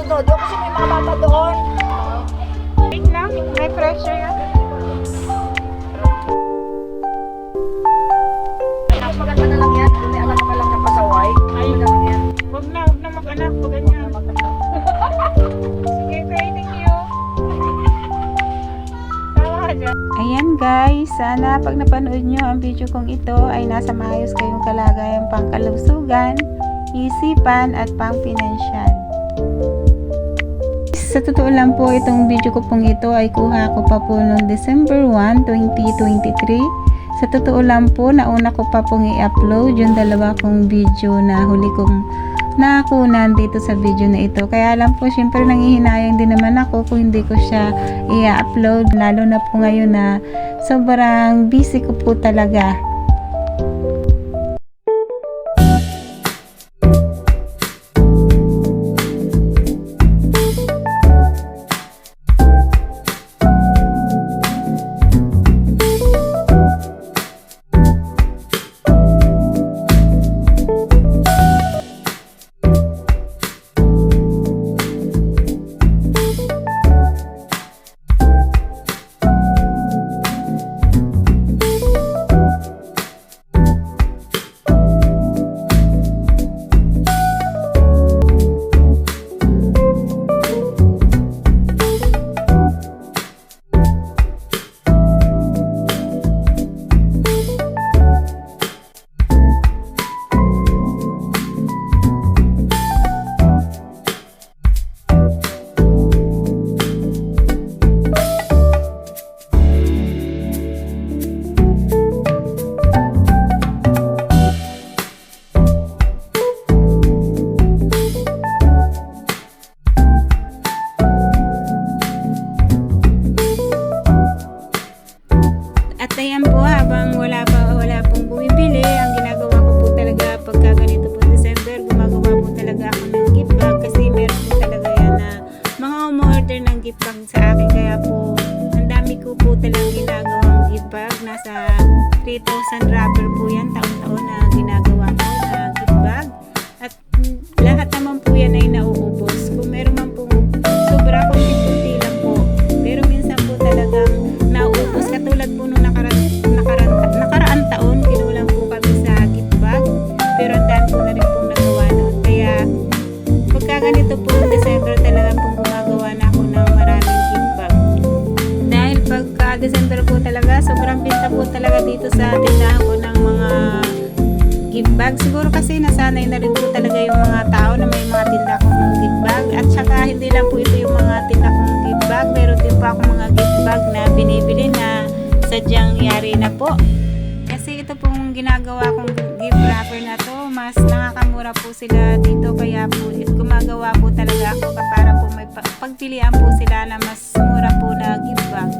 doon. Doon kasi may mga bata doon. Wait lang, may pressure yan. Mas maganda na lang yan. Kung may anak ka lang na pasaway. Ay, Maganda yan. huwag na mag-anak, huwag ganyan. Sige, thank you. Tama ka dyan. Ayan guys, sana pag napanood nyo ang video kong ito ay nasa maayos kayong kalagayan pangkalusugan, isipan at pang-pinansyal. Sa totoo lang po, itong video ko pong ito ay kuha ko pa po noong December 1, 2023. Sa totoo lang po, nauna ko pa pong i-upload yung dalawa kong video na huli kong nakunan dito sa video na ito. Kaya lang po, syempre nanghihinayang din naman ako kung hindi ko siya i-upload. Lalo na po ngayon na sobrang busy ko po talaga. At ayan po, habang wala pong bumibili, ang ginagawa ko po talaga pagka ganito po December, gumagawa po talaga ako ng gift bag kasi meron po talaga yan na mga umorder ng gift bag sa akin. Kaya po, ang dami ko po talagang ginagawang gift bag. Nasa 3,000 wrapper po yan taon-taon na ginagawa ko na gift bag. At lahat naman po yan ay nauubos. Kung meron man po sobra, kunti-kunti lang po. Pero minsan po talagang nauubos. Katulad po nung nakaraan taon, kinulang po kami sa gift bag. Pero ang dami po na rin pong nagawa nun. Kaya pagka ganito po December, talaga pong gumagawa na ako ng maraming gift bag. Dahil pagka December po talaga, sobrang binta po talaga dito sa tindahan ko ng mga gift bag. Siguro kasi nasanay na rin po talaga yung mga tao na may mga tinda kong gift bag. At saka hindi lang po ito yung mga tinda kong gift bag. Meron din po ako mga gift bag na binibili na sadyang yari na po. Kasi ito pong ginagawa kong gift wrapper na to, mas nakakamura po sila dito. Kaya po gumagawa po talaga ako para po may pagpilian po sila na mas mura po na gift bag.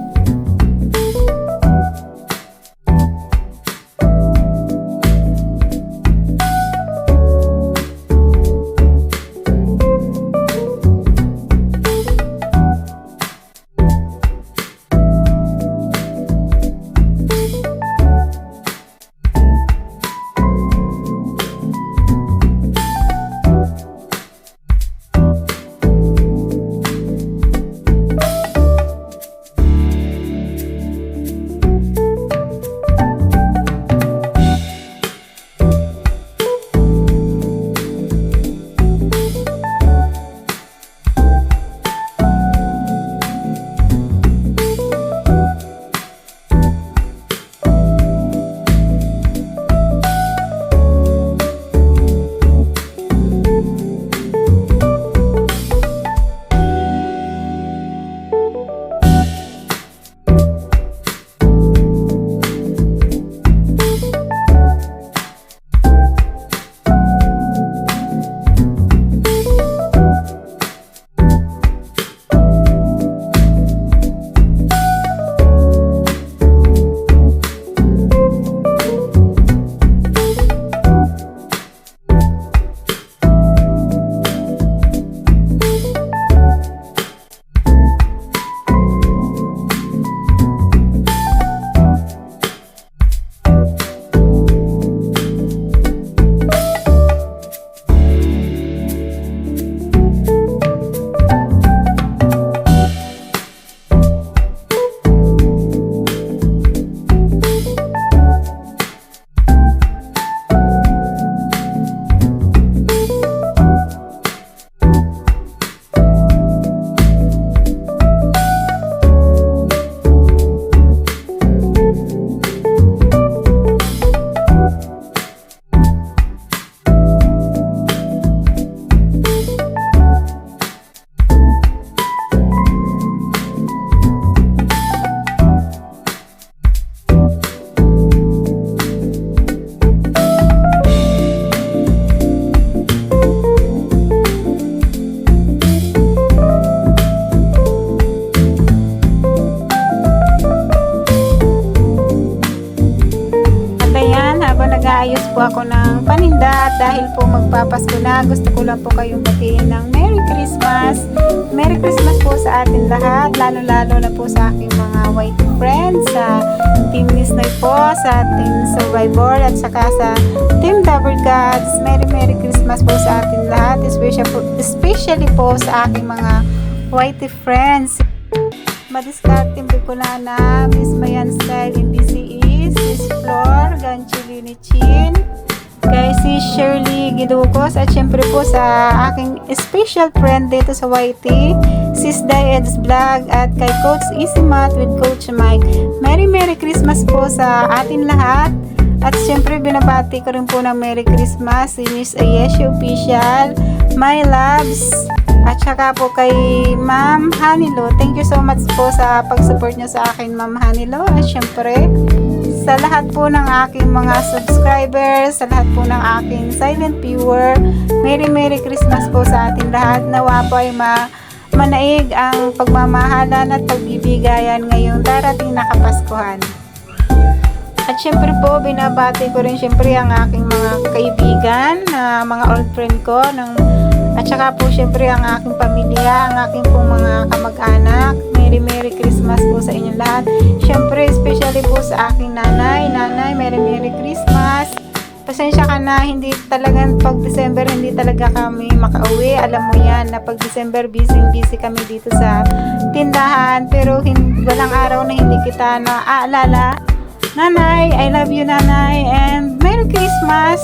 po ako ng paninda. At dahil po magpapasko na, gusto ko lang po kayong batiin ng Merry Christmas. Merry Christmas po sa atin lahat, lalo-lalo na po sa aking mga white friends, sa Team Nisnoy po, sa Team Survivor, at saka sa Team Double Gods. Merry Christmas po sa atin lahat, especially po sa aking mga white friends. Madiskarte ko na Miss Mayan Style in DCE, Sis Flor, Ganchili ni Chin, kay si Shirley Gidukos, at syempre po sa aking special friend dito sa YT, Sis Died's Vlog, at kay Coach Easy Math with Coach Mike. Merry Christmas po sa atin lahat. At syempre binabati ko rin po ng Merry Christmas si Miss Ayeshi Official, my loves, at saka po kay Ma'am Hanilo. Thank you so much po sa pag-support nyo sa akin, Ma'am Hanilo. At syempre sa lahat po ng aking mga subscribers, sa lahat po ng aking silent viewer, Merry Christmas po sa atin lahat. Nawa po ay manaig ang pagmamahalan at pagbibigayan ngayong darating na Kapaskuhan. At syempre po, binabati ko rin syempre ang aking mga kaibigan, mga old friend ko, at saka po syempre ang aking pamilya, ang aking pong mga kamag-anak. Merry Christmas po sa inyong lahat. Syempre, especially po sa aking nanay, Merry Christmas. Pasensya ka na, hindi talaga pag December, hindi talaga kami makauwi. Alam mo yan, na pag December, busy kami dito sa tindahan. Pero walang araw na hindi kita naaalala. Nanay, I love you, Nanay, and Merry Christmas!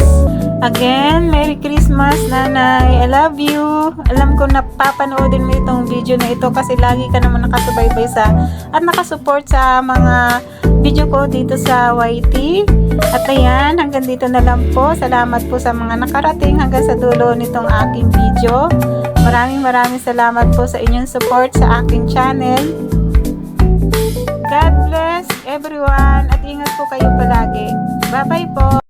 Again, Merry Christmas, Nanay, I love you! Alam ko na papanoodin mo itong video na ito kasi lagi ka naman nakasubaybay at nakasupport sa mga video ko dito sa YT. At ayan, hanggang dito na lang po. Salamat po sa mga nakarating hanggang sa dulo nitong aking video. Maraming salamat po sa inyong support sa aking channel. God bless everyone at ingat po kayo palagi. Bye-bye po!